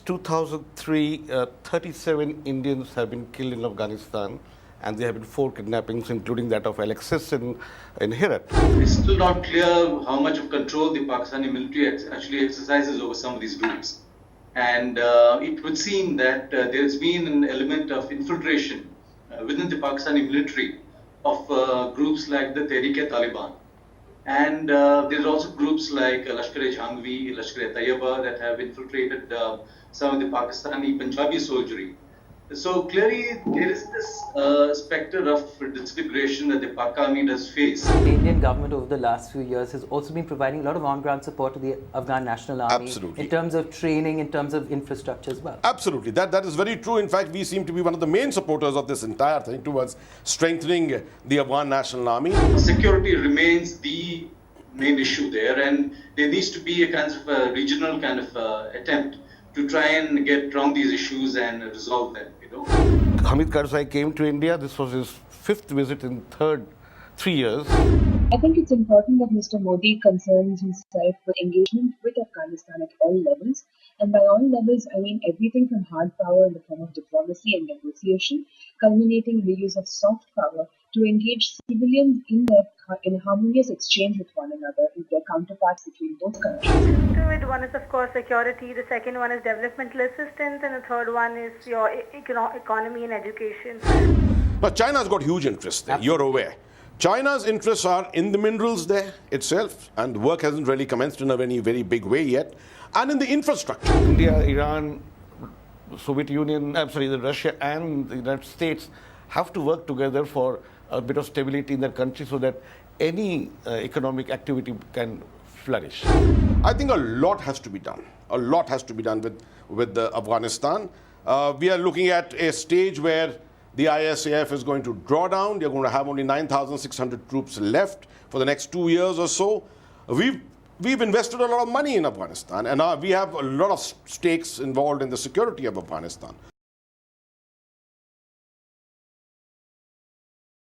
2003, 37 Indians have been killed in Afghanistan, and there have been 4 kidnappings, including that of Alexis in Herat. It's still not clear how much of control the Pakistani military actually exercises over some of these groups. And it would seem that there's been an element of infiltration within the Pakistani military of groups like the Tehreek-e-Taliban. And there's also groups like Lashkar-e-Jhangvi, Lashkar-e-Taiba that have infiltrated some of the Pakistani Punjabi soldiery. So clearly there is this specter of disintegration that the Pak army does face. The Indian government over the last few years has also been providing a lot of on-ground support to the Afghan National Army. Absolutely. In terms of training, in terms of infrastructure as well. Absolutely. That is very true. In fact, we seem to be one of the main supporters of this entire thing towards strengthening the Afghan National Army. Security remains the main issue there, and there needs to be a kind of a regional kind of attempt to try and get around these issues and resolve them, Hamid Karzai came to India. This was his 5th visit in 3 years. I think it's important that Mr. Modi concerns himself with engagement with Afghanistan at all levels. And by all levels, I mean everything from hard power in the form of diplomacy and negotiation, culminating in the use of soft power to engage civilians in harmonious exchange with one another with their counterparts between both countries. To it, one is of course security, the second one is developmental assistance, and the third one is your economy and education. Now, China's got huge interests there, you're aware. China's interests are in the minerals there itself, and work hasn't really commenced in a very big way yet, and in the infrastructure. India, Iran, Soviet Union, Russia and the United States have to work together for a bit of stability in their country so that any economic activity can flourish. I think a lot has to be done. A lot has to be done with Afghanistan. We are looking at a stage where the ISAF is going to draw down. They're going to have only 9,600 troops left for the next 2 years or so. We've invested a lot of money in Afghanistan, and we have a lot of stakes involved in the security of Afghanistan.